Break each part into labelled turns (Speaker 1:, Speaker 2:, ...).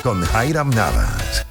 Speaker 1: con Jairam Navas.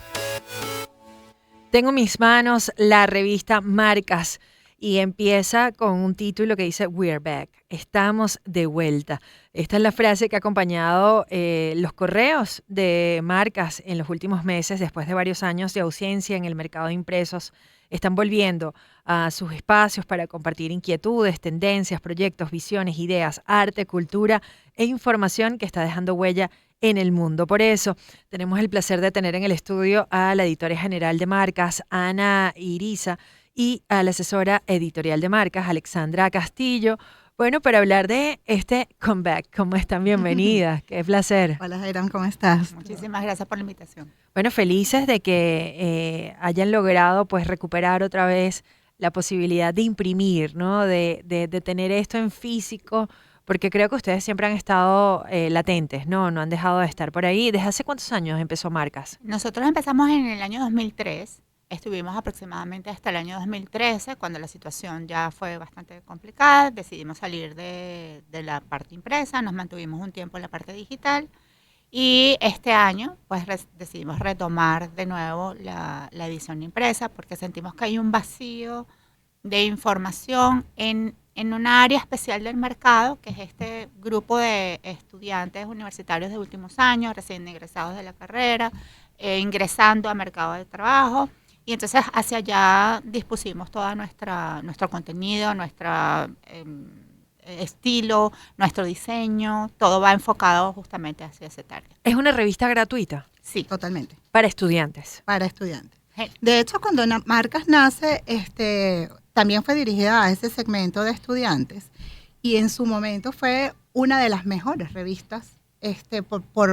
Speaker 2: Tengo en mis manos la revista Marcas y empieza con un título que dice We're back, estamos de vuelta. Esta es la frase que ha acompañado los correos de Marcas en los últimos meses, después de varios años de ausencia en el mercado de impresos. Están volviendo a sus espacios para compartir inquietudes, tendencias, proyectos, visiones, ideas, arte, cultura e información que está dejando huella en el mundo. Por eso tenemos el placer de tener en el estudio a la editora general de Marcas, Ana Iriza, y a la asesora editorial de Marcas, Alexandra Castillo. Bueno, para hablar de este comeback, ¿cómo están? Bienvenidas, qué placer.
Speaker 3: Hola Jairam, ¿cómo estás?
Speaker 4: Muchísimas gracias por la invitación.
Speaker 2: Bueno, felices de que hayan logrado pues recuperar otra vez la posibilidad de imprimir, ¿no? De tener esto en físico, porque creo que ustedes siempre han estado latentes, ¿no? No han dejado de estar por ahí. ¿Desde hace cuántos años empezó Marcas?
Speaker 4: Nosotros empezamos en el año 2003, estuvimos aproximadamente hasta el año 2013, cuando la situación ya fue bastante complicada, decidimos salir de la parte impresa, nos mantuvimos un tiempo en la parte digital y este año pues decidimos retomar de nuevo la edición impresa porque sentimos que hay un vacío de información en una área especial del mercado, que es este grupo de estudiantes universitarios de últimos años, recién egresados de la carrera, ingresando al mercado de trabajo. Y entonces hacia allá dispusimos todo nuestro contenido, nuestro estilo, nuestro diseño, todo va enfocado justamente hacia ese target.
Speaker 2: ¿Es una revista gratuita?
Speaker 4: Sí.
Speaker 3: Totalmente.
Speaker 2: Para estudiantes.
Speaker 3: Para estudiantes. De hecho, cuando Marcas nace, también fue dirigida a ese segmento de estudiantes y en su momento fue una de las mejores revistas por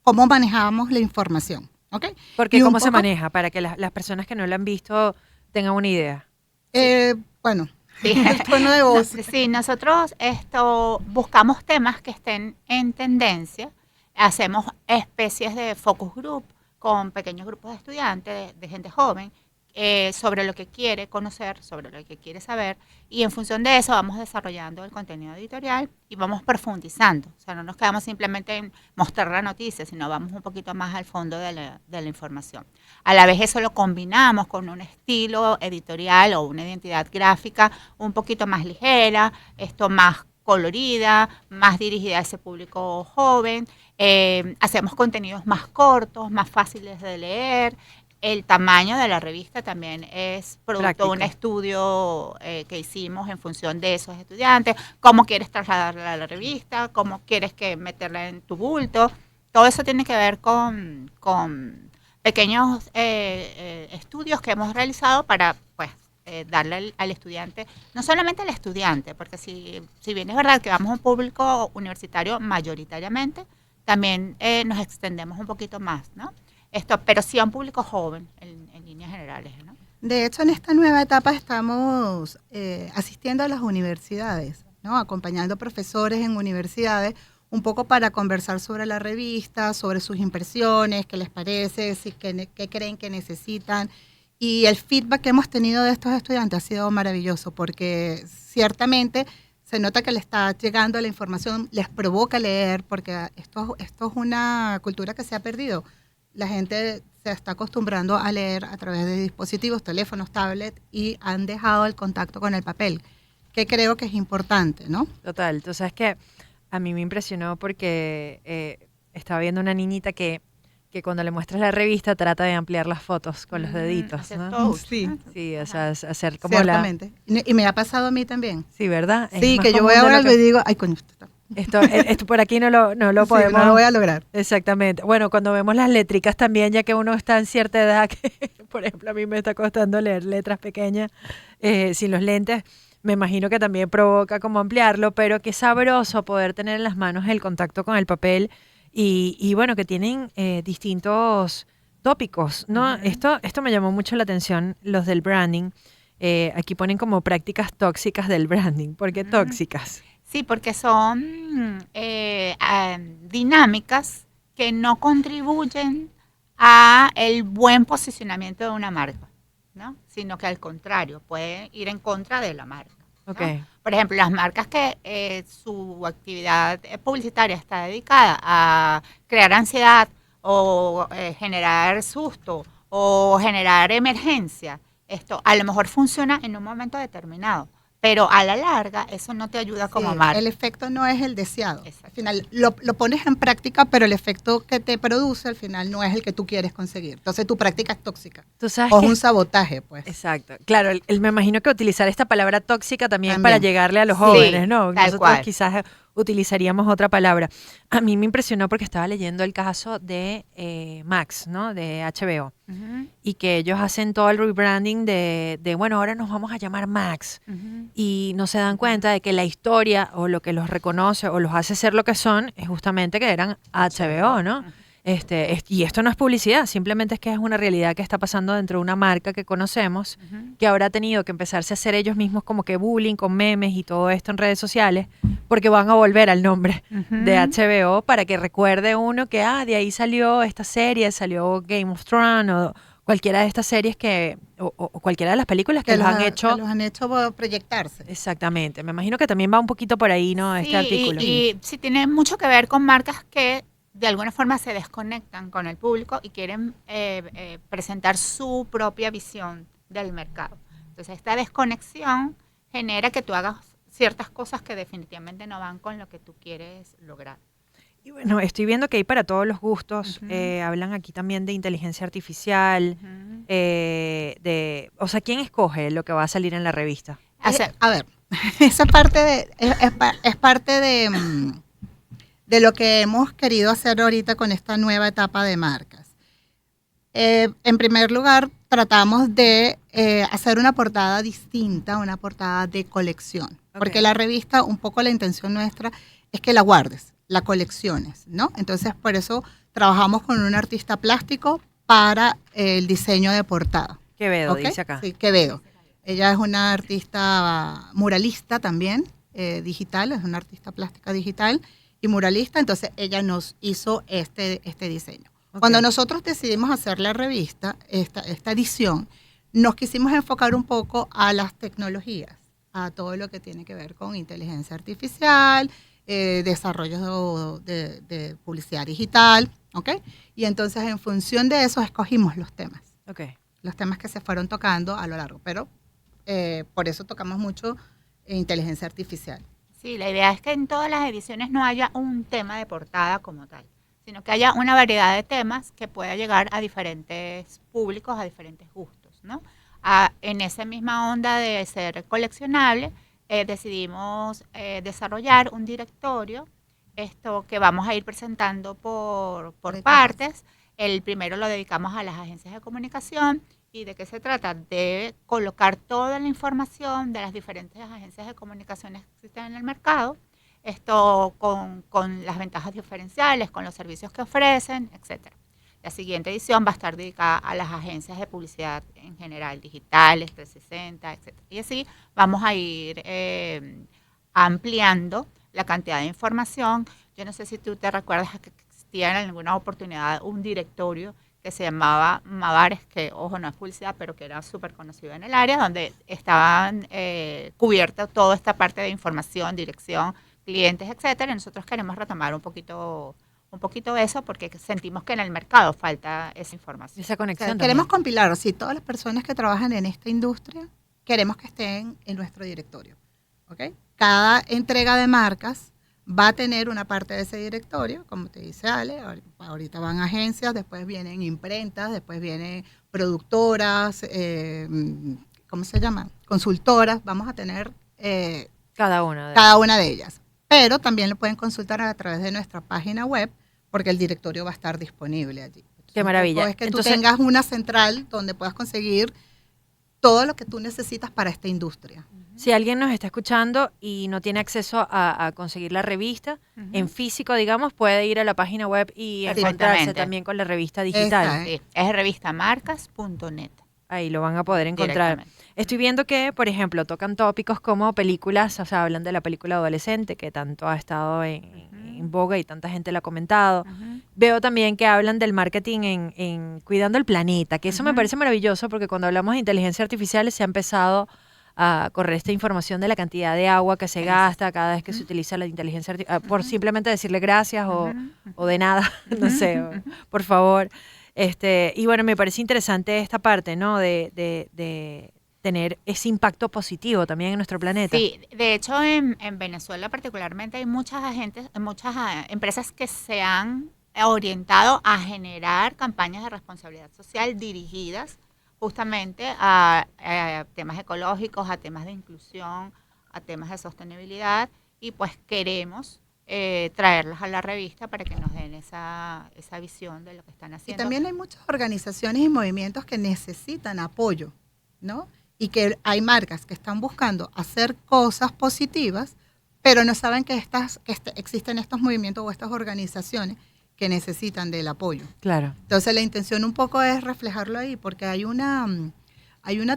Speaker 3: cómo manejábamos la información. ¿Okay?
Speaker 2: Porque ¿cómo se maneja? Para que las personas que no la han visto tengan una idea.
Speaker 3: Bueno,
Speaker 4: sí.
Speaker 3: El tono de voz.
Speaker 4: Sí, nosotros buscamos temas que estén en tendencia, hacemos especies de focus group con pequeños grupos de estudiantes, de gente joven, sobre lo que quiere conocer, sobre lo que quiere saber, y en función de eso vamos desarrollando el contenido editorial y vamos profundizando. O sea, no nos quedamos simplemente en mostrar la noticia, sino vamos un poquito más al fondo de la información. A la vez eso lo combinamos con un estilo editorial o una identidad gráfica un poquito más ligera, más colorida, más dirigida a ese público joven. Hacemos contenidos más cortos, más fáciles de leer. El tamaño de la revista también es producto de un estudio que hicimos en función de esos estudiantes. Cómo quieres trasladarla a la revista, cómo quieres meterla en tu bulto. Todo eso tiene que ver con pequeños estudios que hemos realizado para pues darle al estudiante, no solamente al estudiante, porque si bien es verdad que vamos a un público universitario mayoritariamente, también nos extendemos un poquito más, ¿no? Pero sí a un público joven en líneas generales, ¿no?
Speaker 3: De hecho, en esta nueva etapa estamos asistiendo a las universidades, ¿no? Acompañando profesores en universidades, un poco para conversar sobre la revista, sobre sus impresiones, qué les parece, qué creen que necesitan. Y el feedback que hemos tenido de estos estudiantes ha sido maravilloso, porque ciertamente se nota que les está llegando la información, les provoca leer, porque esto es una cultura que se ha perdido. La gente se está acostumbrando a leer a través de dispositivos, teléfonos, tablets, y han dejado el contacto con el papel, que creo que es importante, ¿no?
Speaker 2: Total. Tú sabes que a mí me impresionó porque estaba viendo una niñita que cuando le muestras la revista trata de ampliar las fotos con los deditos, ¿no?
Speaker 3: Sí.
Speaker 2: Sí, o sea, hacer como
Speaker 3: Ciertamente. Y me ha pasado a mí también.
Speaker 2: Sí, ¿verdad?
Speaker 3: Sí, que yo voy a ver algo y digo, ay, coño,
Speaker 2: esto por aquí no lo podemos.
Speaker 3: No lo voy a lograr.
Speaker 2: Exactamente. Bueno, cuando vemos las létricas también, ya que uno está en cierta edad, que por ejemplo a mí me está costando leer letras pequeñas sin los lentes, me imagino que también provoca como ampliarlo, pero qué sabroso poder tener en las manos el contacto con el papel y bueno, que tienen distintos tópicos, ¿no?
Speaker 3: Uh-huh.
Speaker 2: Esto me llamó mucho la atención, los del branding. Aquí ponen como prácticas tóxicas del branding. ¿Por qué tóxicas?
Speaker 4: Sí, porque son dinámicas que no contribuyen a el buen posicionamiento de una marca, ¿no? Sino que al contrario, pueden ir en contra de la marca, ¿no?
Speaker 2: Okay.
Speaker 4: Por ejemplo, las marcas que su actividad publicitaria está dedicada a crear ansiedad o generar susto o generar emergencia, esto a lo mejor funciona en un momento determinado, pero a la larga eso no te ayuda como
Speaker 3: Sí,
Speaker 4: marca.
Speaker 3: el efecto no es el deseado.
Speaker 4: Exacto.
Speaker 3: Al final lo pones en práctica, pero el efecto que te produce al final no es el que tú quieres conseguir. Entonces tu práctica es tóxica.
Speaker 2: Tú sabes
Speaker 3: O es
Speaker 2: que
Speaker 3: un sabotaje, pues.
Speaker 2: exacto. Claro, me imagino que utilizar esta palabra tóxica también, es para
Speaker 3: También.
Speaker 2: llegarle a los
Speaker 4: Sí,
Speaker 2: jóvenes, ¿no?
Speaker 4: tal
Speaker 2: Nosotros
Speaker 4: cual.
Speaker 2: quizás utilizaríamos otra palabra. A mí me impresionó porque estaba leyendo el caso de Max, ¿no? De HBO.
Speaker 4: Ujú,
Speaker 2: Y que ellos hacen todo el rebranding bueno, ahora nos vamos a llamar Max.
Speaker 4: ujú.
Speaker 2: Y no se dan cuenta de que la historia o lo que los reconoce o los hace ser lo que son es justamente que eran HBO, ¿no? Y esto no es publicidad, simplemente es que es una realidad que está pasando dentro de una marca que conocemos,
Speaker 4: Ujú.
Speaker 2: que ahora ha tenido que empezarse a hacer ellos mismos como que bullying con memes y todo esto en redes sociales, porque van a volver al nombre de
Speaker 4: Ujú.
Speaker 2: HBO para que recuerde uno que, de ahí salió esta serie, salió Game of Thrones o cualquiera de estas series o cualquiera de las películas que los han
Speaker 3: que
Speaker 2: hecho.
Speaker 3: los han hecho proyectarse.
Speaker 2: Exactamente, me imagino que también va un poquito por ahí, ¿no? Este
Speaker 4: Sí,
Speaker 2: artículo.
Speaker 4: y sí tiene mucho que ver con marcas que de alguna forma se desconectan con el público y quieren presentar su propia visión del mercado. Entonces, esta desconexión genera que tú hagas ciertas cosas que definitivamente no van con lo que tú quieres lograr.
Speaker 2: Y bueno, estoy viendo que hay para todos los gustos.
Speaker 4: Ujú.
Speaker 2: Hablan aquí también de inteligencia artificial,
Speaker 4: Ujú.
Speaker 2: o sea, ¿quién escoge lo que va a salir en la revista?
Speaker 3: A ver, esa parte es parte de lo que hemos querido hacer ahorita con esta nueva etapa de marcas. En primer lugar, tratamos de hacer una portada distinta, una portada de colección, porque
Speaker 2: Ok.
Speaker 3: la revista, un poco la intención nuestra es que la guardes, la colecciones, ¿no? Entonces, por eso trabajamos con un artista plástico para el diseño de portada.
Speaker 2: Quevedo,
Speaker 3: ¿Ok?
Speaker 2: dice acá.
Speaker 3: Sí, Quevedo. Ella es una artista muralista también, digital, es una artista plástica digital y muralista, entonces ella nos hizo este diseño.
Speaker 2: Ok.
Speaker 3: Cuando nosotros decidimos hacer la revista, esta edición, nos quisimos enfocar un poco a las tecnologías, a todo lo que tiene que ver con inteligencia artificial, desarrollo de publicidad digital, ¿ok? Y entonces en función de eso escogimos los temas que se fueron tocando a lo largo, pero por eso tocamos mucho inteligencia artificial.
Speaker 4: Sí, la idea es que en todas las ediciones no haya un tema de portada como tal, sino que haya una variedad de temas que pueda llegar a diferentes públicos, a diferentes gustos, ¿no? En esa misma onda de ser coleccionable, decidimos desarrollar un directorio, esto que vamos a ir presentando por partes. El primero lo dedicamos a las agencias de comunicación. ¿Y de qué se trata? De colocar toda la información de las diferentes agencias de comunicaciones que existen en el mercado, esto con las ventajas diferenciales, con los servicios que ofrecen, etcétera. La siguiente edición va a estar dedicada a las agencias de publicidad en general, digitales, 360, etcétera. Y así vamos a ir ampliando la cantidad de información. Yo no sé si tú te recuerdas que existía en alguna oportunidad un directorio que se llamaba Mavares, que ojo, no es publicidad, pero que era súper conocido en el área, donde estaban cubierta toda esta parte de información, dirección, clientes, etcétera. Y nosotros queremos retomar un poquito eso porque sentimos que en el mercado falta esa información.
Speaker 2: Esa
Speaker 3: O
Speaker 2: conexión
Speaker 3: sea, queremos
Speaker 2: también.
Speaker 3: compilar, sí, todas las personas que trabajan en esta industria, queremos que estén en nuestro directorio, ¿ok? Cada entrega de marcas va a tener una parte de ese directorio, como te dice Ale, ahorita van agencias, después vienen imprentas, después vienen productoras, ¿cómo se llama? Consultoras, vamos a tener
Speaker 2: Cada una.
Speaker 3: cada una de ellas. Pero también lo pueden consultar a través de nuestra página web, porque el directorio va a estar disponible allí.
Speaker 2: Qué maravilla.
Speaker 3: Es que
Speaker 2: Entonces,
Speaker 3: tú tengas una central donde puedas conseguir todo lo que tú necesitas para esta industria.
Speaker 2: si alguien nos está escuchando y no tiene acceso a conseguir la revista
Speaker 4: Ujú.
Speaker 2: en físico, digamos, puede ir a la página web y encontrarse
Speaker 4: Perfectamente.
Speaker 2: también con la revista digital.
Speaker 3: Esa,
Speaker 4: Sí, es revistamarcas.net.
Speaker 2: Ahí lo van a poder encontrar.
Speaker 4: Directamente.
Speaker 2: Estoy viendo que, por ejemplo, tocan tópicos como películas, o sea, hablan de la película adolescente que tanto ha estado en boga y tanta gente la ha comentado.
Speaker 4: Ujú.
Speaker 2: Veo también que hablan del marketing en cuidando el planeta, que eso me
Speaker 4: Ujú.
Speaker 2: parece maravilloso porque cuando hablamos de inteligencia artificial se ha empezado a correr esta información de la cantidad de agua que se gasta cada vez que se utiliza la inteligencia artificial, por simplemente decirle gracias o de nada, no sé, por favor. Y bueno, me parece interesante esta parte, ¿no? De tener ese impacto positivo también en nuestro planeta.
Speaker 4: Sí, de hecho en Venezuela particularmente hay muchas empresas que se han orientado a generar campañas de responsabilidad social dirigidas justamente a temas ecológicos, a temas de inclusión, a temas de sostenibilidad, y pues queremos traerlas a la revista para que nos den esa visión de lo que están
Speaker 3: Y
Speaker 4: haciendo.
Speaker 3: también hay muchas organizaciones y movimientos que necesitan apoyo, ¿no? Y que hay marcas que están buscando hacer cosas positivas, pero no saben que existen estos movimientos o estas organizaciones que necesitan del apoyo.
Speaker 2: Claro.
Speaker 3: Entonces la intención un poco es reflejarlo ahí, porque hay una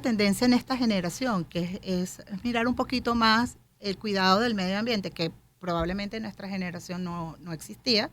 Speaker 3: tendencia en esta generación que es mirar un poquito más el cuidado del medio ambiente, que probablemente en nuestra generación no existía,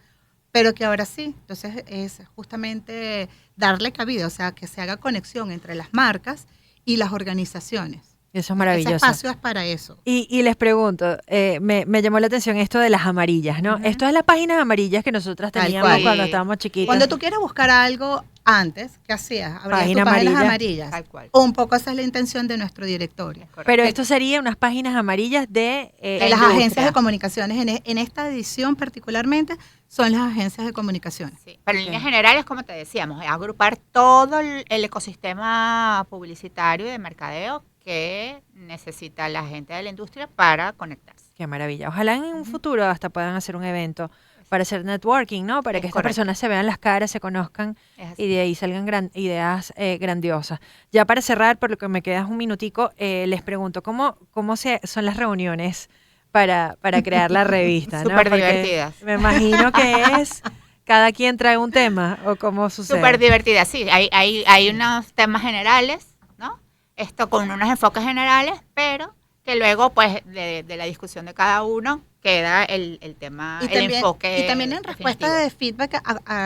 Speaker 3: pero que ahora sí. Entonces es justamente darle cabida, o sea, que se haga conexión entre las marcas y las organizaciones.
Speaker 2: Eso es maravilloso.
Speaker 3: Ese espacio es para eso.
Speaker 2: Y les pregunto, me llamó la atención esto de las amarillas, ¿no? Esto es las páginas amarillas que nosotras
Speaker 3: Tal
Speaker 2: teníamos
Speaker 3: cual.
Speaker 2: cuando estábamos chiquitas.
Speaker 3: Cuando tú quieras buscar algo antes, ¿qué hacías? Abrías
Speaker 2: Página
Speaker 3: tus páginas
Speaker 2: amarilla.
Speaker 3: amarillas.
Speaker 4: Tal cual.
Speaker 3: Un poco esa es la intención de nuestro directorio.
Speaker 2: Pero esto sería unas páginas amarillas de
Speaker 3: De
Speaker 2: la
Speaker 3: las
Speaker 2: industria.
Speaker 3: agencias de comunicaciones, en esta edición particularmente, son las agencias de comunicaciones.
Speaker 4: Sí, pero en
Speaker 2: Ok.
Speaker 4: líneas generales, como te decíamos, es agrupar todo el ecosistema publicitario y de mercadeo que necesita la gente de la industria para conectarse.
Speaker 2: Qué maravilla. Ojalá en un futuro hasta puedan hacer un evento para hacer networking, ¿no? Para
Speaker 4: Es
Speaker 2: que estas
Speaker 4: correcto.
Speaker 2: personas se vean las caras, se conozcan
Speaker 4: Es así.
Speaker 2: y de ahí salgan ideas grandiosas. Ya para cerrar, por lo que me queda un minutico, les pregunto, ¿cómo son las reuniones para crear la revista? ¿no?
Speaker 4: Súper
Speaker 2: Porque
Speaker 4: divertidas.
Speaker 2: Me imagino que es, cada quien trae un tema, ¿o cómo sucede?
Speaker 4: Súper divertida, sí. Hay unos temas generales, ¿no? Esto con unos enfoques generales, pero que luego, pues, de la discusión de cada uno, queda el tema,
Speaker 3: Y
Speaker 4: el
Speaker 3: también,
Speaker 4: enfoque
Speaker 3: y también en respuesta
Speaker 4: definitivo.
Speaker 3: de feedback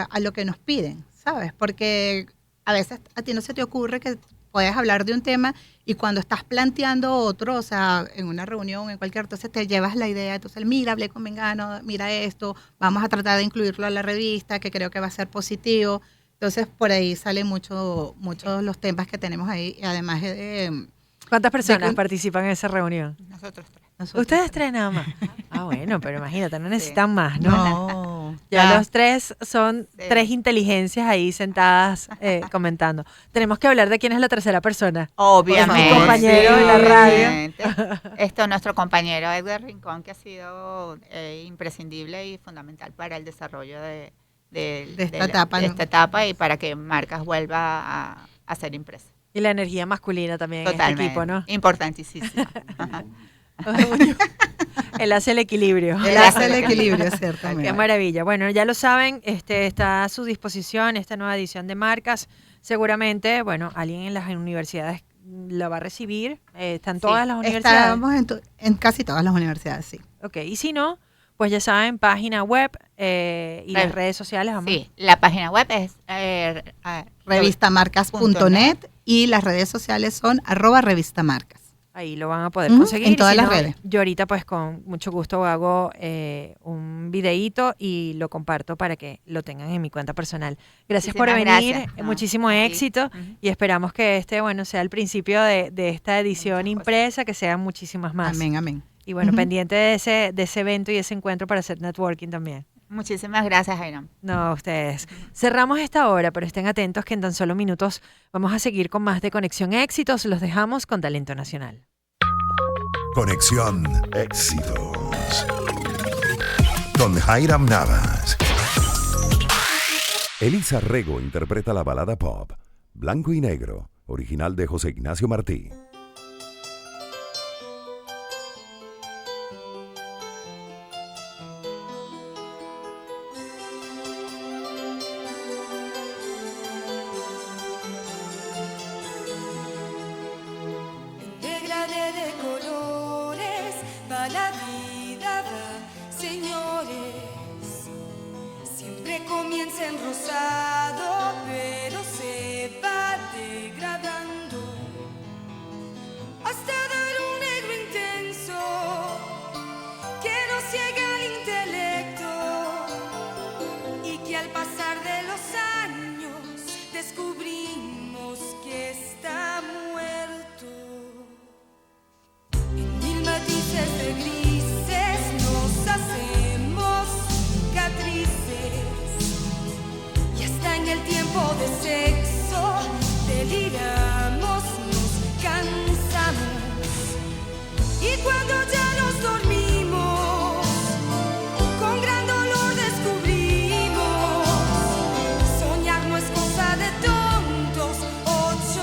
Speaker 3: a lo que nos piden, ¿sabes? Porque a veces a ti no se te ocurre que puedes hablar de un tema y cuando estás planteando otro, o sea, en una reunión, en cualquier, entonces te llevas la idea, entonces, mira, hablé con Mengano, mira esto, vamos a tratar de incluirlo a la revista, que creo que va a ser positivo. Entonces, por ahí salen muchos los temas que tenemos ahí, y además de
Speaker 2: ¿Cuántas personas
Speaker 3: de-
Speaker 2: participan en esa reunión?
Speaker 4: Nosotros tres.
Speaker 3: nosotros.
Speaker 2: Ustedes tres nada más. Ah, bueno, pero imagínate, no necesitan más, ¿no?
Speaker 3: No,
Speaker 2: Ya los tres son
Speaker 4: Sí.
Speaker 2: tres inteligencias ahí sentadas comentando. Tenemos que hablar de quién es la tercera persona.
Speaker 4: Obviamente.
Speaker 2: Mi compañero de la radio.
Speaker 4: Obviamente. Nuestro compañero Edgar Rincón, que ha sido imprescindible y fundamental para el desarrollo de
Speaker 3: esta etapa, ¿no?
Speaker 4: esta etapa y para que Marcas vuelva a ser impresa.
Speaker 2: Y la energía masculina también en este
Speaker 4: Totalmente.
Speaker 2: equipo, ¿no?
Speaker 4: Importantísimo. Ajá.
Speaker 2: Él hace el equilibrio.
Speaker 3: Él hace el equilibrio, ciertamente.
Speaker 2: Qué maravilla. Bueno, ya lo saben, está a su disposición esta nueva edición de Marcas. Seguramente, bueno, alguien en las universidades la va a recibir. Están todas las universidades.
Speaker 3: Estábamos en casi todas las universidades, sí.
Speaker 2: Ok, y si no, pues ya saben, página web y las redes sociales. Vamos.
Speaker 4: Sí, la página web es
Speaker 3: Revistamarcas.net y las redes sociales son @revistamarcas.
Speaker 2: Ahí lo van a poder
Speaker 3: Ujú,
Speaker 2: conseguir.
Speaker 3: en
Speaker 2: y
Speaker 3: todas
Speaker 2: si
Speaker 3: las
Speaker 2: no,
Speaker 3: redes.
Speaker 2: Yo ahorita pues con mucho gusto hago un videíto y lo comparto para que lo tengan en mi cuenta personal. Gracias por
Speaker 4: Muchísimas
Speaker 2: venir,
Speaker 4: gracias. No,
Speaker 2: muchísimo
Speaker 4: a ti.
Speaker 2: éxito
Speaker 4: Ujú.
Speaker 2: y esperamos que bueno, sea el principio de esta edición
Speaker 4: Muchas
Speaker 2: impresa, que sean muchísimas más.
Speaker 3: Amén, amén.
Speaker 2: Y bueno,
Speaker 3: Ujú.
Speaker 2: pendiente de ese evento y ese encuentro para hacer networking también.
Speaker 4: Muchísimas gracias, Jairam.
Speaker 2: No, ustedes. Cerramos esta hora, pero estén atentos que en tan solo minutos vamos a seguir con más de Conexión Éxitos. Los dejamos con Talento Nacional.
Speaker 1: Conexión Éxitos. Con Jairam Navas.
Speaker 5: Elisa Rego interpreta la balada pop Blanco y Negro, original de José Ignacio Martí.
Speaker 6: Degradé de colores, va la vida, va, señores. Siempre comienza en rosado, pero se va degradando. pasar de los años descubrimos que está muerto. En mil matices de grises nos hacemos cicatrices y hasta en el tiempo de sexo deliramos, nos cansamos y cuando ya nos dormimos con gran dolor descubrimos soñar no es cosa de tontos. 8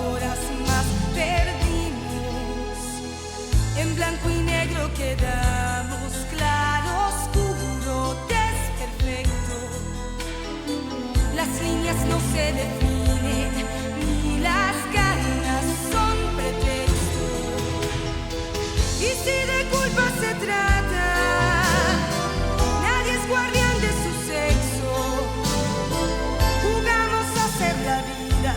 Speaker 6: horas más perdimos, en blanco y negro quedamos, claro, oscuro, desperfecto. Las líneas no se definen ni las ganas son pretexto. Y si de culpa se trata, nadie es guardián de su sexo. Jugamos a hacer la vida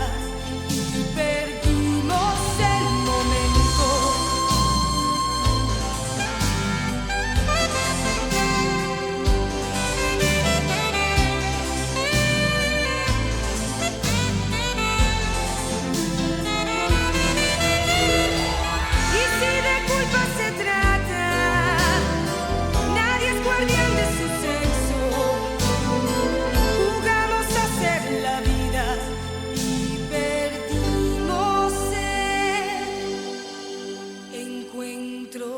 Speaker 6: y perdimos el momento. Y si de culpa se trata, nadie es guardián de su sexo. Jugamos a hacer la vida y perdimos el encuentro.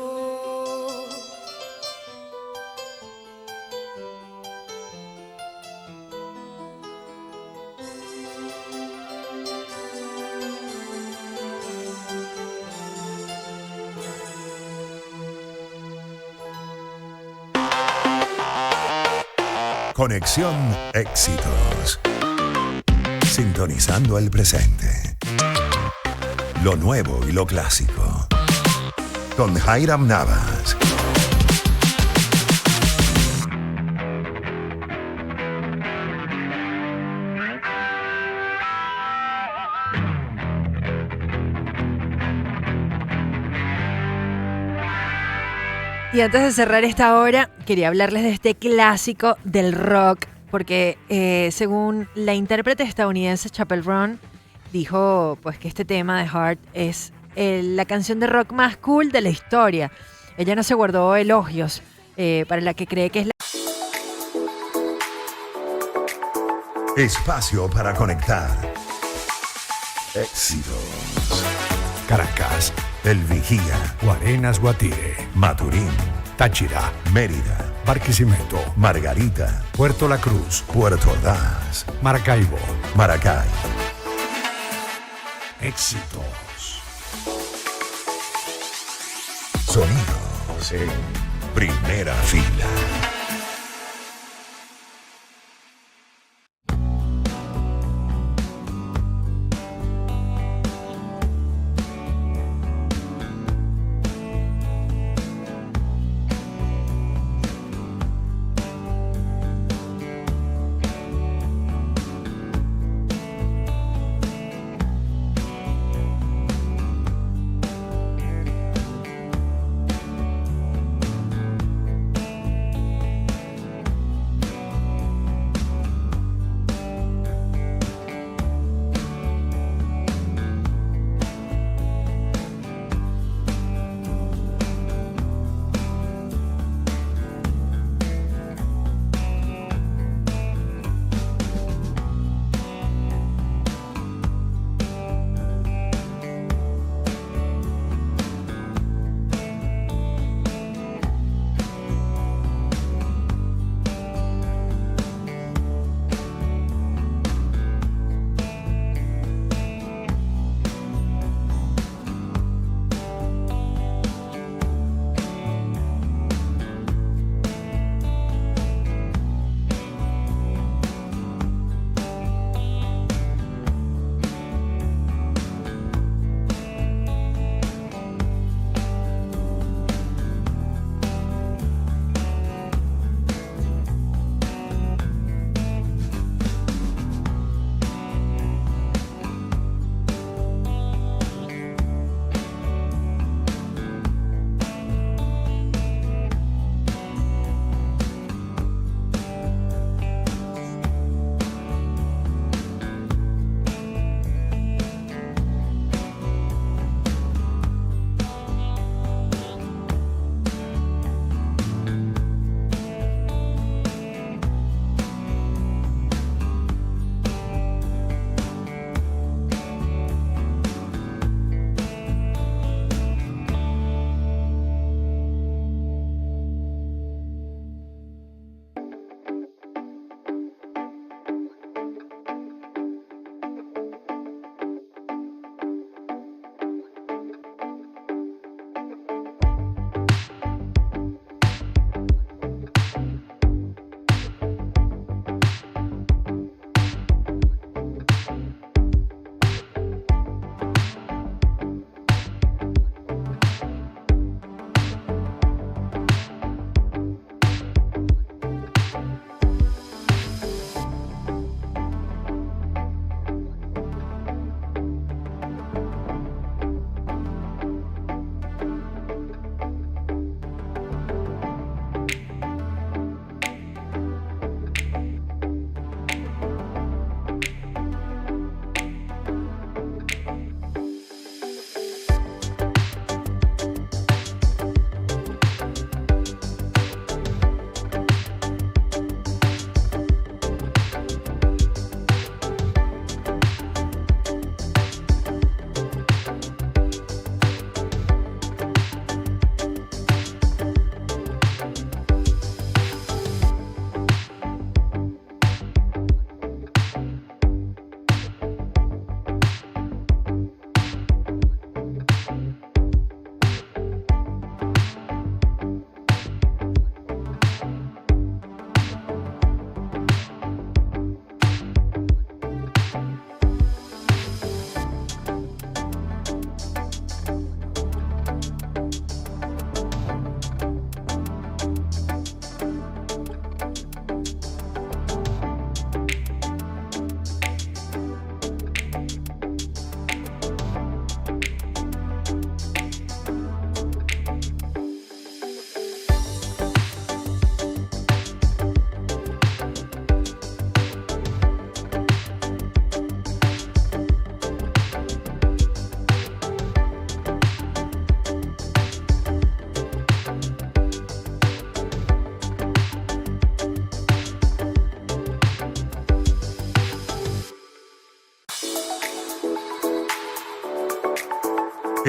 Speaker 1: Conexión Éxitos. Sintonizando el presente. Lo nuevo y lo clásico. Con Jairam Navas.
Speaker 2: Y antes de cerrar esta hora, quería hablarles de este clásico del rock, porque según la intérprete estadounidense Chappell Roan, dijo pues que este tema de Heart es la canción de rock más cool de la historia. Ella no se guardó elogios para la que cree que es la...
Speaker 1: Espacio para conectar. Éxitos.
Speaker 7: Caracas,
Speaker 1: El Vigía.
Speaker 7: Guarenas, Guatire,
Speaker 1: Maturín.
Speaker 7: Táchira,
Speaker 1: Mérida.
Speaker 7: Barquisimeto,
Speaker 1: Margarita.
Speaker 7: Puerto La Cruz,
Speaker 1: Puerto Ordaz.
Speaker 7: Maracaibo.
Speaker 1: Maracay.
Speaker 7: Éxitos.
Speaker 1: Sonidos en primera fila.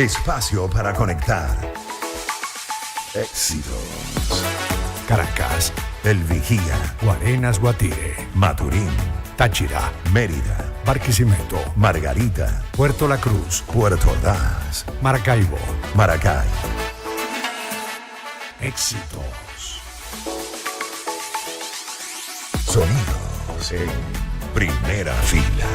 Speaker 1: Espacio para conectar. Éxitos.
Speaker 7: Caracas,
Speaker 1: El Vigía,
Speaker 7: Guarenas, Guatire,
Speaker 1: Maturín,
Speaker 7: Táchira,
Speaker 1: Mérida,
Speaker 7: Barquisimeto,
Speaker 1: Margarita,
Speaker 7: Puerto La Cruz,
Speaker 1: Puerto Ordaz,
Speaker 7: Maracaibo.
Speaker 1: Maracay.
Speaker 7: Éxitos.
Speaker 1: Sonidos en primera fila.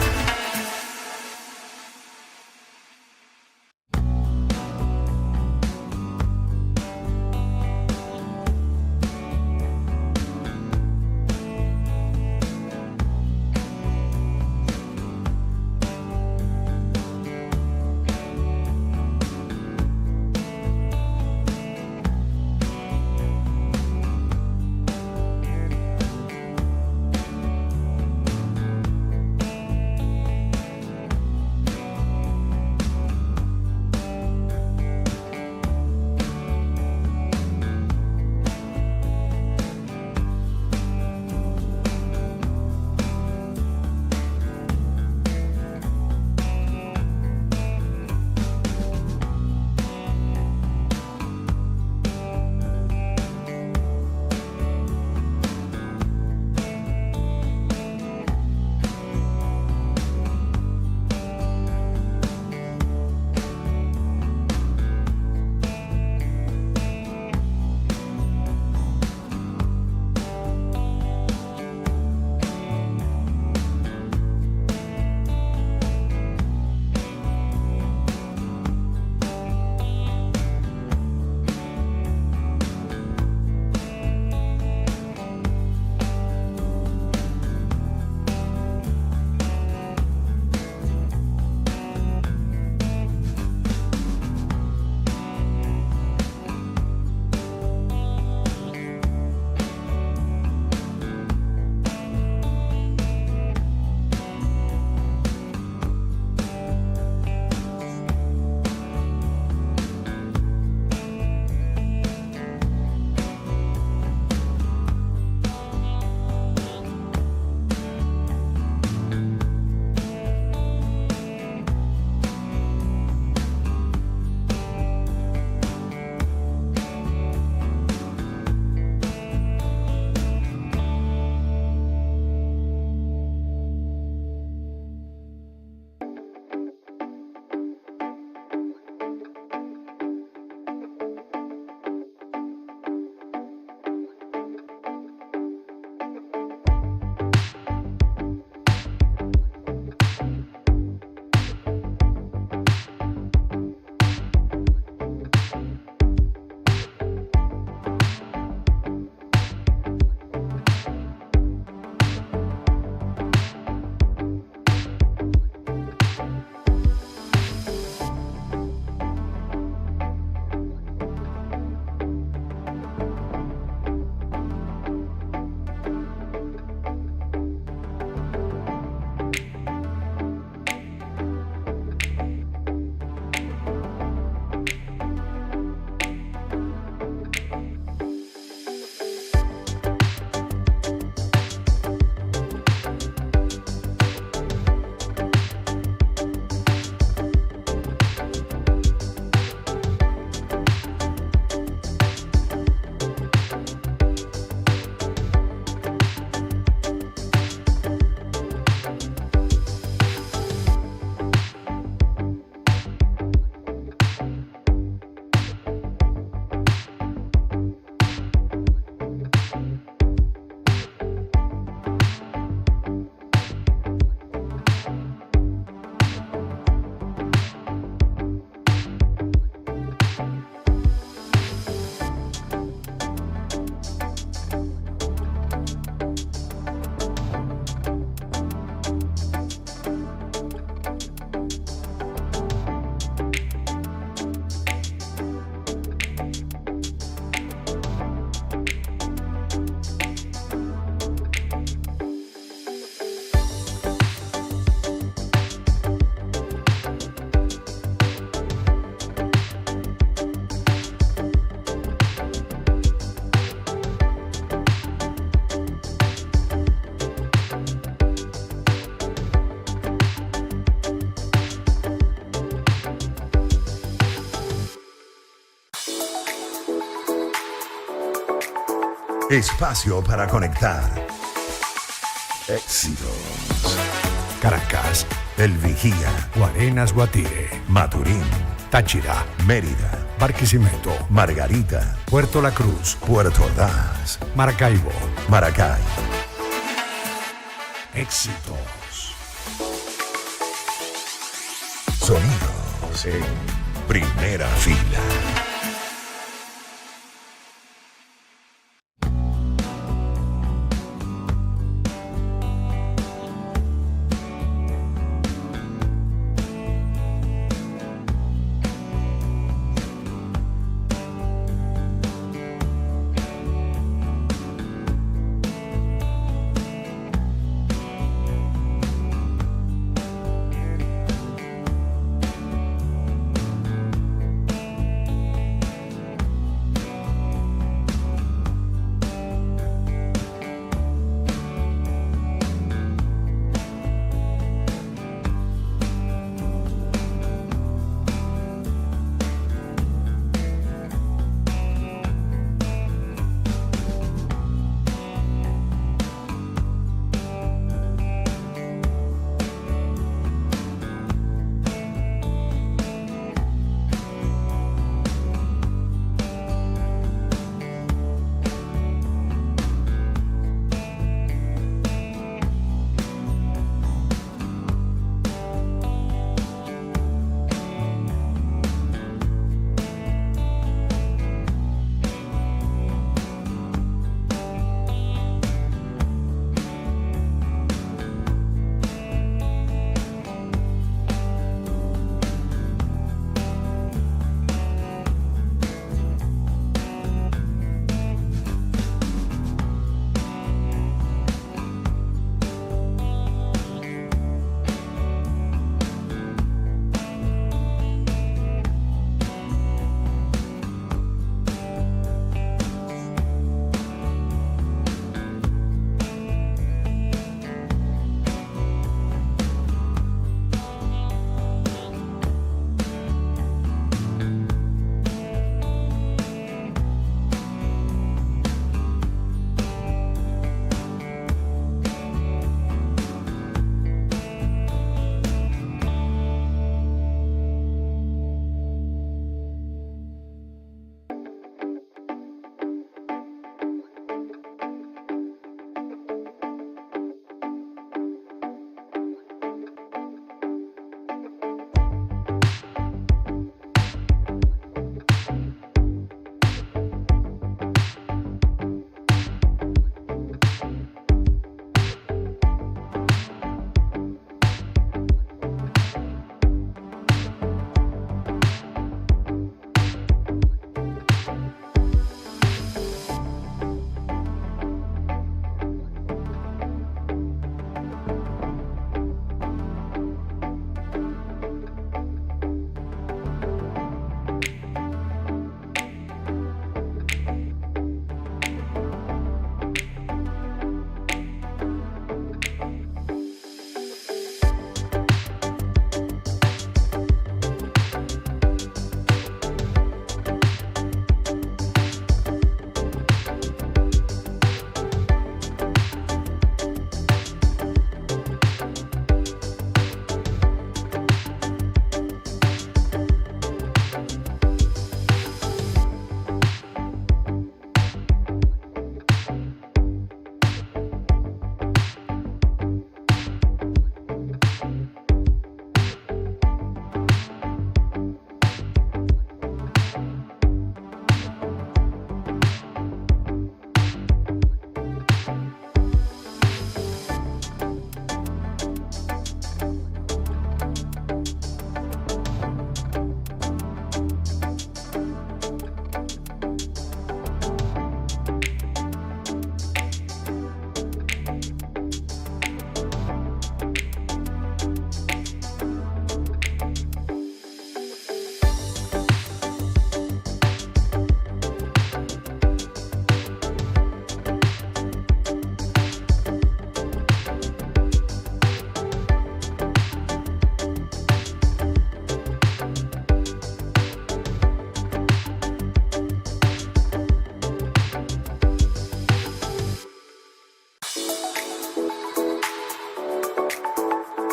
Speaker 1: Espacio para conectar. Éxitos.
Speaker 7: Caracas,
Speaker 1: El Vigía.
Speaker 7: Guarenas, Guatire,
Speaker 1: Maturín.
Speaker 7: Táchira,
Speaker 1: Mérida.
Speaker 7: Barquisimeto,
Speaker 1: Margarita.
Speaker 7: Puerto La Cruz,
Speaker 1: Puerto Ordaz.
Speaker 7: Maracaibo.
Speaker 1: Maracay.
Speaker 7: Éxitos.
Speaker 1: Sonidos en primera fila.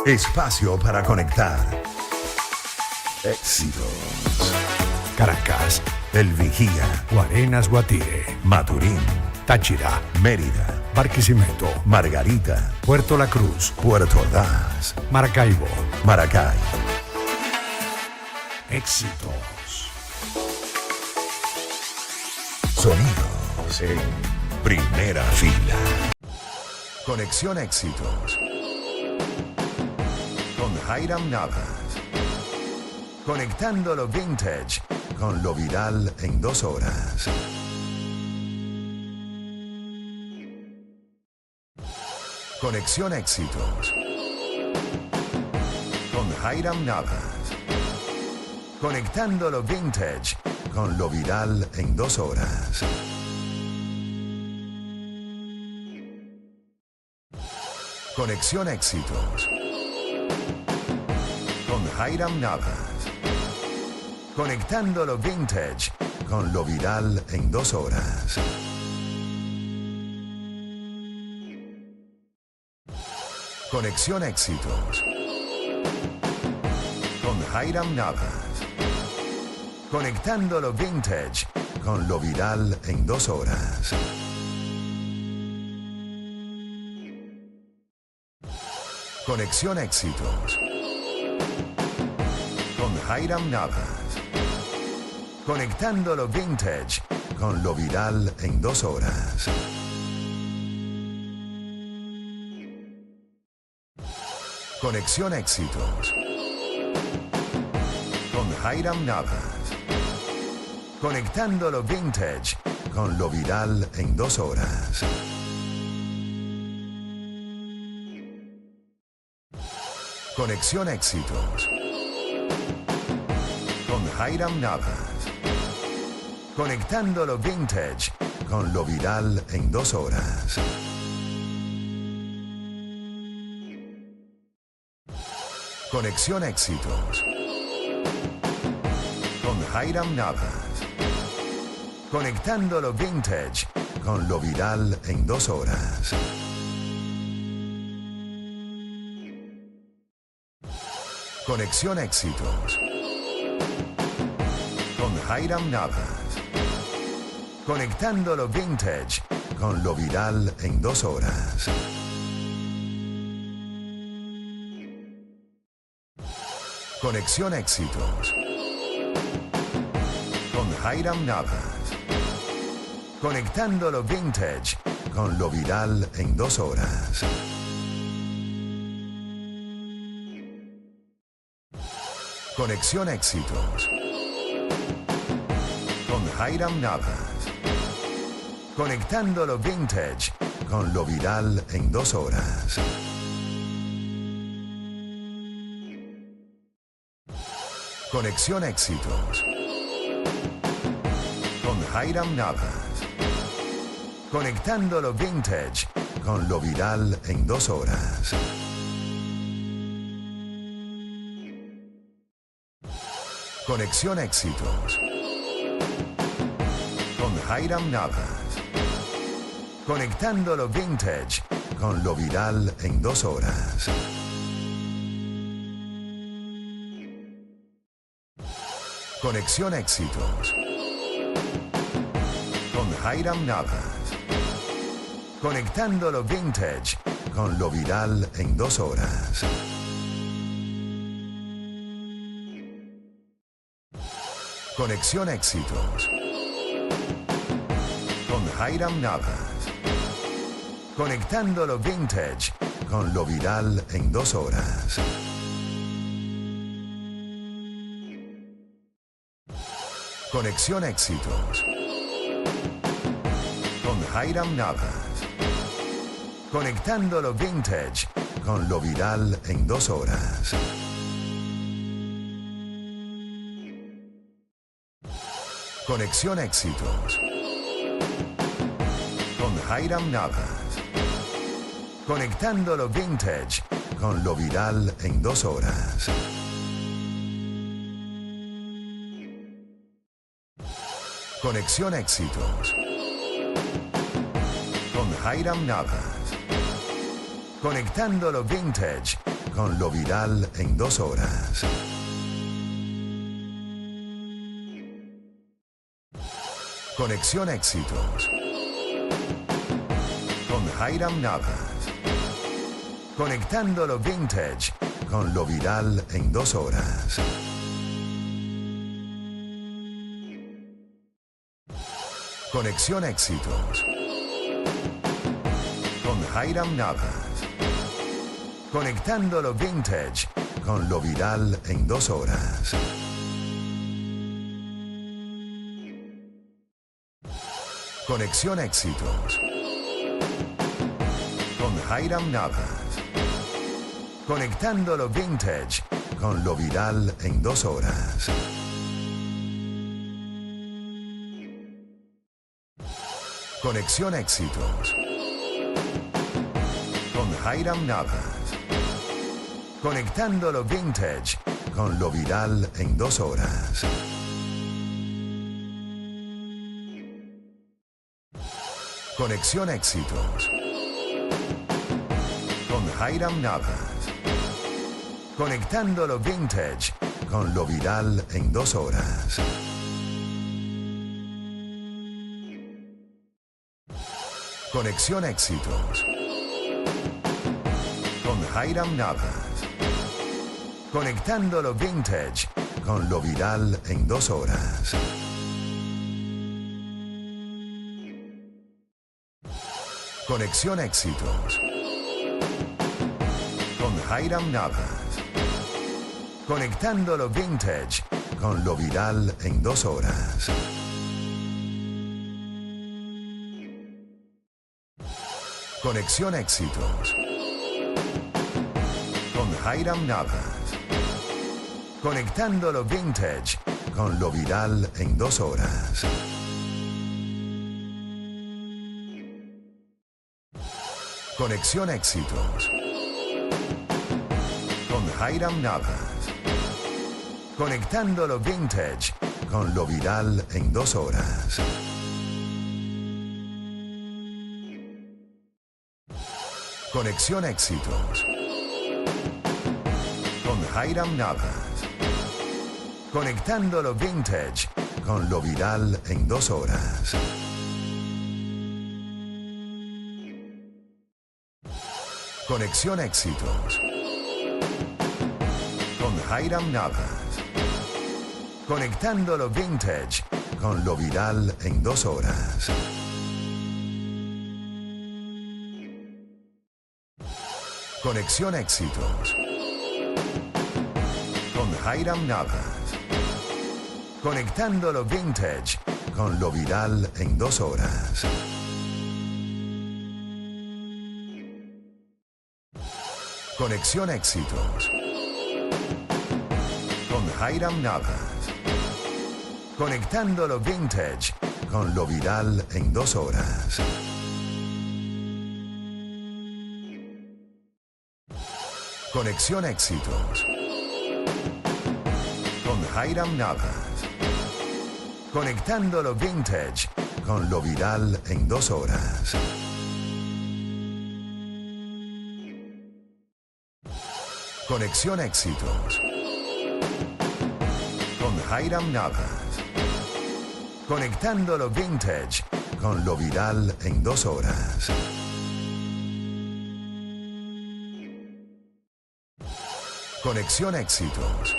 Speaker 1: Espacio para conectar. Éxitos.
Speaker 7: Caracas,
Speaker 1: El Vigía,
Speaker 7: Guarenas, Guatire,
Speaker 1: Maturín,
Speaker 7: Táchira,
Speaker 1: Mérida,
Speaker 7: Barquisimeto,
Speaker 1: Margarita,
Speaker 7: Puerto La Cruz,
Speaker 1: Puerto Ordaz,
Speaker 7: Maracaibo.
Speaker 1: Maracay.
Speaker 7: Éxitos.
Speaker 1: Sonidos en primera fila. Conexión Éxitos. Con Jairam Navas. Conectando lo vintage con lo viral en 2 horas. Conexión Éxitos. Con Jairam Navas. Conectando lo vintage con lo viral en 2 horas. Conexión Éxitos. Con Jairam Navas. Conectando lo vintage con lo viral en 2 horas. Conexión Éxitos. Con Jairam Navas. Conectando lo vintage con lo viral en 2 horas. Conexión Éxitos. Con Jairam Navas. Conectando lo vintage con lo viral en 2 horas. Conexión Éxitos. Con Jairam Navas. Conectando lo vintage con lo viral en 2 horas. Conexión Éxitos. Con Jairam Navas. Conectando lo vintage con lo viral en 2 horas. Conexión Éxitos. Con Jairam Navas. Conectando lo vintage con lo viral en 2 horas. Conexión Éxitos. Con Jairam Navas. Conectando lo vintage con lo viral en 2 horas. Conexión Éxitos. Con Jairam Navas. Conectando lo vintage con lo viral en 2 horas. Conexión Éxitos. Con Jairam Navas. Conectando lo vintage con lo viral en 2 horas. Conexión Éxitos. Con Jairam Navas. Conectando lo vintage con lo viral en 2 horas. Conexión Éxitos. Con Jairam Navas. Conectando lo vintage con lo viral en 2 horas. Conexión Éxitos. Con Jairam Navas. Conectando lo vintage con lo viral en 2 horas. Conexión Éxitos. Con Jairam Navas. Conectando lo vintage con lo viral en 2 horas. Conexión Éxitos. Con Jairam Navas. Conectando lo vintage con lo viral en 2 horas. Conexión Éxitos. Con Jairam Navas. Conectando lo vintage con lo viral en 2 horas. Conexión Éxitos. Con Jairam Navas. Conectando lo vintage con lo viral en 2 horas. Conexión Éxitos con Jairam Navas. Conectando lo vintage con lo viral en 2 horas. Conexión Éxitos con Jairam Navas. Conectando lo vintage con lo viral en 2 horas. Conexión Éxitos con Jairam Navas. Conectando lo vintage con lo viral en 2 horas. Conexión Éxitos con Jairam Navas. Conectando lo vintage con lo viral en 2 horas. Conexión Éxitos con Jairam Navas. Conectando lo vintage con lo viral en 2 horas. Conexión Éxitos con Jairam Navas. Conectando lo vintage con lo viral en 2 horas. Conexión Éxitos con Jairam Navas. Conectando lo vintage con lo viral en 2 horas. Conexión Éxitos con Jairam Navas. Conectando lo vintage con lo viral en 2 horas. Conexión Éxitos con Jairam Navas. Conectando lo vintage con lo viral en 2 horas. Conexión Éxitos con Jairam Navas. Conectando lo vintage con lo viral en 2 horas. Conexión Éxitos con Jairam Navas. Conectando lo vintage con lo viral en 2 horas. Conexión Éxitos con Jairam Navas. Conectando lo vintage con lo viral en 2 horas. Conexión Éxitos con Jairam Navas. Conectando lo vintage con lo viral en 2 horas. Conexión Éxitos con Jairam Navas. Conectando lo vintage con lo viral en 2 horas. Conexión Éxitos con Jairam Navas. Conectando lo vintage con lo viral en 2 horas. Conexión Éxitos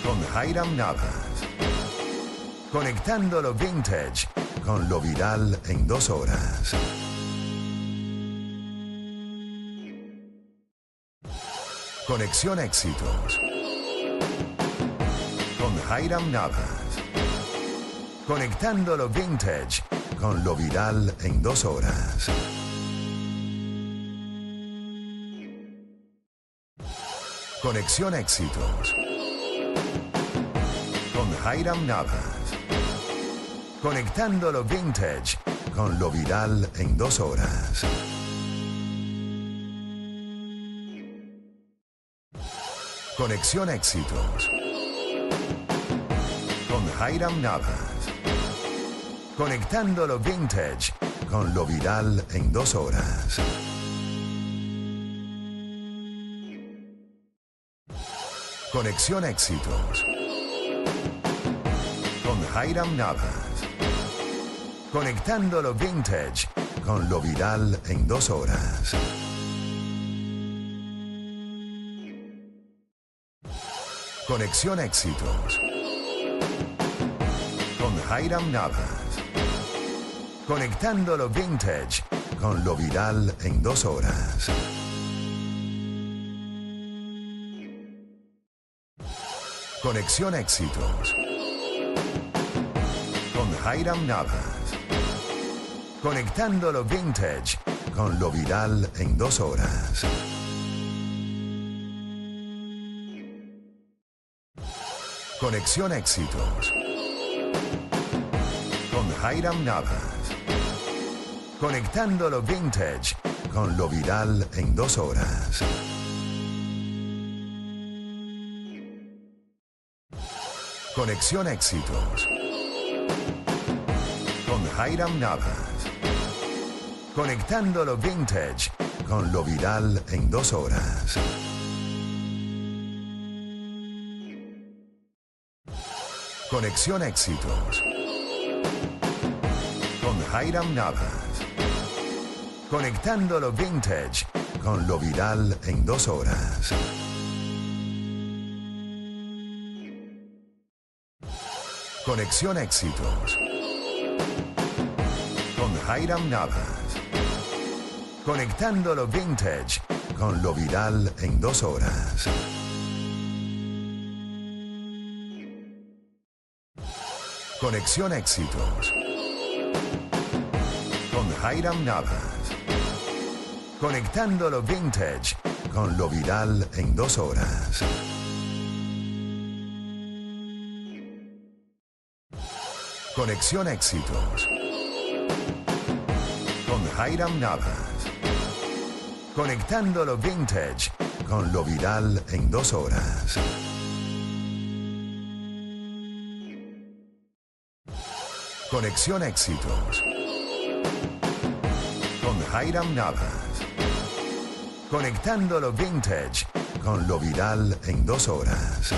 Speaker 1: con Jairam Navas. Conectando lo vintage con lo viral en 2 horas. Conexión Éxitos con Jairam Navas. Conectando lo vintage con lo viral en 2 horas. Conexión Éxitos con Jairam Navas. Conectando lo vintage con lo viral en 2 horas. Conexión Éxitos con Jairam Navas. Conectando lo vintage con lo viral en 2 horas. Conexión Éxitos. Con Jairam Navas. Conectando lo vintage con lo viral en 2 horas. Conexión Éxitos. Con Jairam Navas. Conectando lo vintage con lo viral en 2 horas. Conexión Éxitos. Con Jairam Navas. Conectando lo vintage con lo viral en 2 horas. Conexión Éxitos. Con Jairam Navas. Conectando lo vintage con lo viral en 2 horas. Conexión Éxitos. Con Jairam Navas. Conectando lo vintage con lo viral en 2 horas. Conexión Éxitos. Con Jairam Navas. Conectando lo vintage con lo viral en 2 horas. Conexión Éxitos. Con Jairam Navas. Conectando lo vintage con lo viral en 2 horas. Conexión Éxitos. Con Jairam Navas. Conectando lo vintage con lo viral en 2 horas. Conexión Éxitos. Con Jairam Navas. Conectando lo vintage con lo viral en 2 horas. Conexión Éxitos. Con Jairam Navas. Conectando lo vintage con lo viral en 2 horas.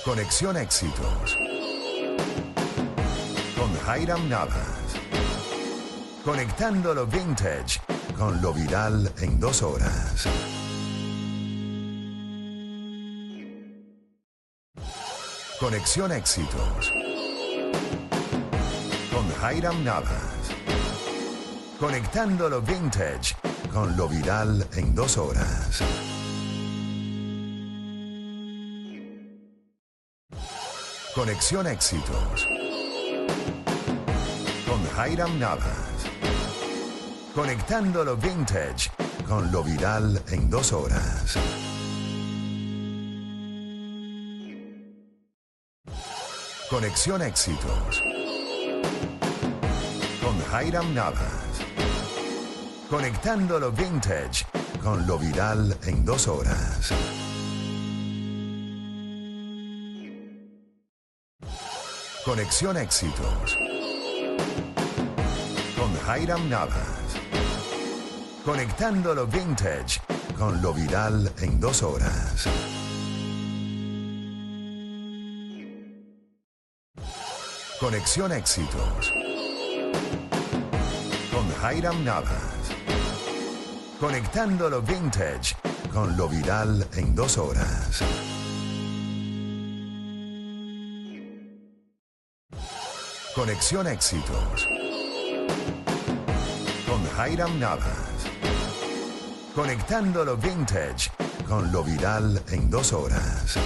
Speaker 1: Conexión Éxitos. Con Jairam Navas. Conectando lo vintage con lo viral en 2 horas. Conexión Éxitos. Con Jairam Navas. Conectando lo vintage con lo viral en 2 horas. Conexión Éxitos. Con Jairam Navas. Conectando lo vintage con lo viral en 2 horas. Conexión Éxitos. Con Jairam Navas. Conectando lo vintage con lo viral en 2 horas. Conexión Éxitos. Con Jairam Navas. Conectando lo vintage con lo viral en 2 horas. Conexión Éxitos. Con Jairam Navas. Conectando lo vintage con lo viral en 2 horas. Conexión Éxitos. Con Jairam Navas. Conectando lo vintage con lo viral en 2 horas.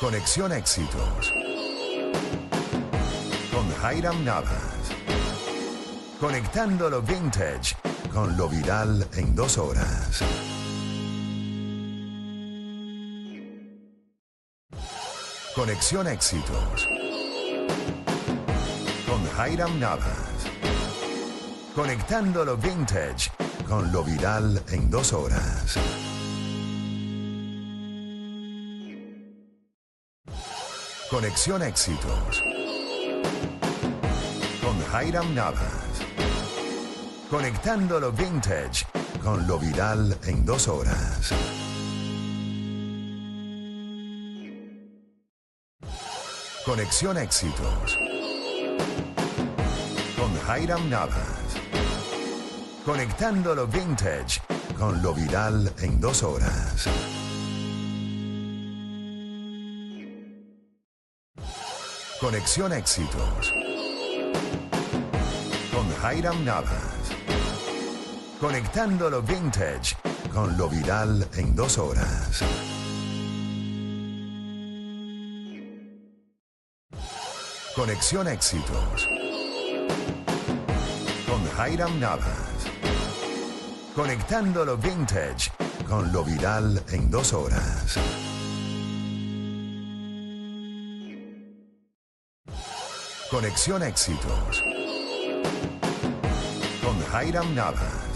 Speaker 1: Conexión Éxitos. Con Jairam Navas. Conectando lo vintage con lo viral en 2 horas. Conexión Éxitos. Con Jairam Navas. Conectando lo vintage con lo viral en 2 horas. Conexión Éxitos. Con Jairam Navas. Conectando lo vintage con lo viral en 2 horas. Conexión Éxitos con Jairam Navas. Conectando lo vintage con lo viral en 2 horas. Conexión Éxitos con Jairam Navas. Conectando lo vintage con lo viral en 2 horas. Conexión Éxitos con Jairam Navas. Conectando lo vintage con lo viral en 2 horas. Conexión Éxitos con Jairam Navas.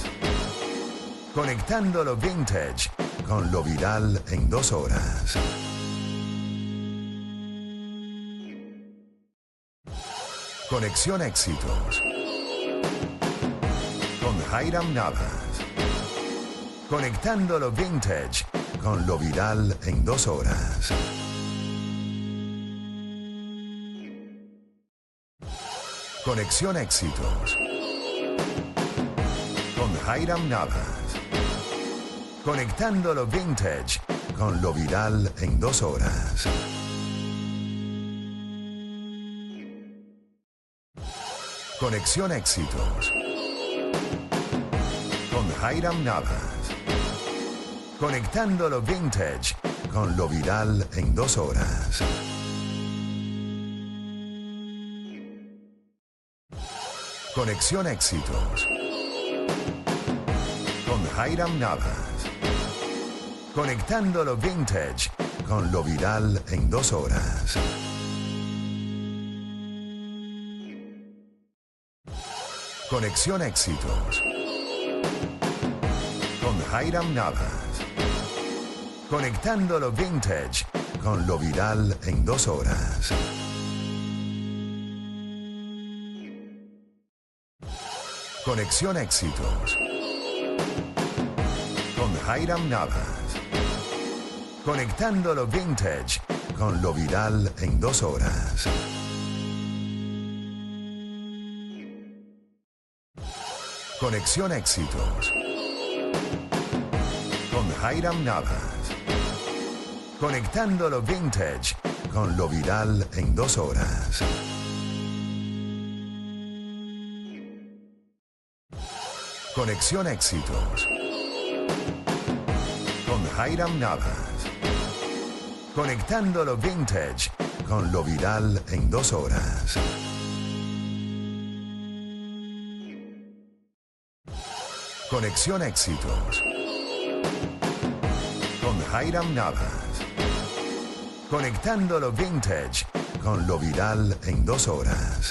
Speaker 1: Conectando lo vintage con lo viral en 2 horas. Conexión Éxitos con Jairam Navas. Conectando lo vintage con lo viral en 2 horas. Conexión Éxitos con Jairam Navas. Conectando lo vintage con lo viral en 2 horas. Conexión Éxitos con Jairam Navas. Conectando lo vintage con lo viral en 2 horas. Conexión Éxitos con Jairam Navas. Conectando lo vintage con lo viral en 2 horas. Conexión Éxitos con Jairam Navas. Conectando lo vintage con lo viral en 2 horas. Conexión Éxitos con Jairam Navas. Conectando lo vintage con lo viral en 2 horas. Conexión Éxitos con Jairam Navas. Conectando lo vintage con lo viral en 2 horas. Conexión Éxitos con Jairam Navas. Conectando lo vintage con lo viral en 2 horas. Conexión Éxitos con Jairam Navas. Conectando lo vintage con lo viral en 2 horas.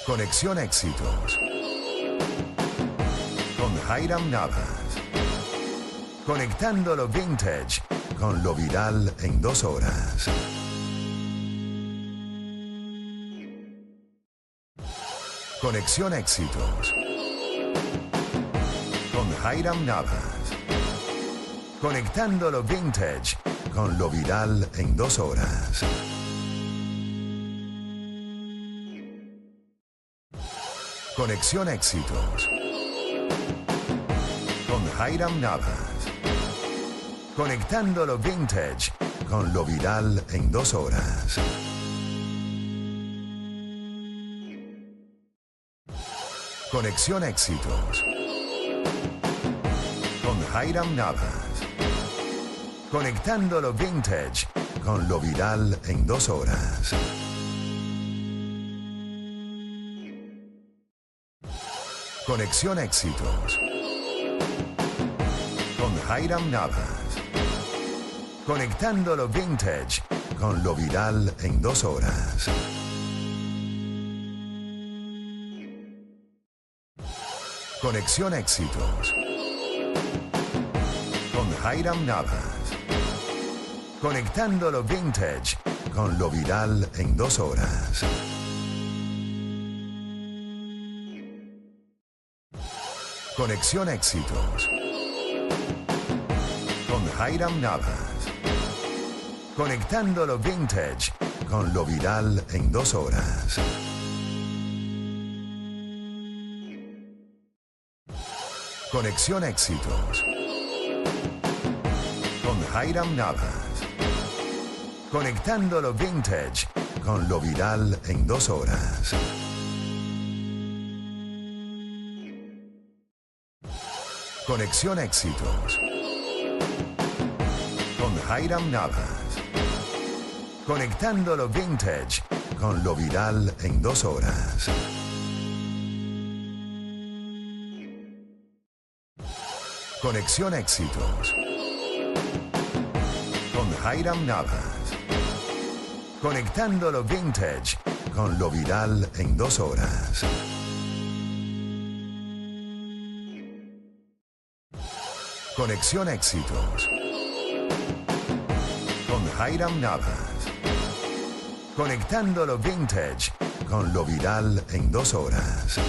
Speaker 1: Conexión Éxitos con Jairam Navas. Conectando lo vintage con lo viral en 2 horas. Conexión Éxitos con Jairam Navas. Conectando lo vintage con lo viral en 2 horas. Conexión Éxitos con Jairam Navas. Conectando lo vintage con lo viral en 2 horas. Conexión Éxitos con Jairam Navas. Conectando lo vintage con lo viral en 2 horas. Conexión Éxitos con Jairam Navas. Conectando lo vintage con lo viral en 2 horas. Conexión Éxitos con Jairam Navas. Conectando lo vintage con lo viral en 2 horas. Conexión Éxitos con Jairam Navas. Conectando lo vintage con lo viral en 2 horas. Conexión Éxitos con Jairam Navas. Conectando lo vintage con lo viral en 2 horas. Conexión Éxitos con Jairam Navas. Conectando lo vintage con lo viral en 2 horas. Conexión Éxitos con Jairam Navas. Conectando lo vintage con lo viral en 2 horas. Conexión Éxitos con Jairam Navas. Conectando lo vintage con lo viral en 2 horas.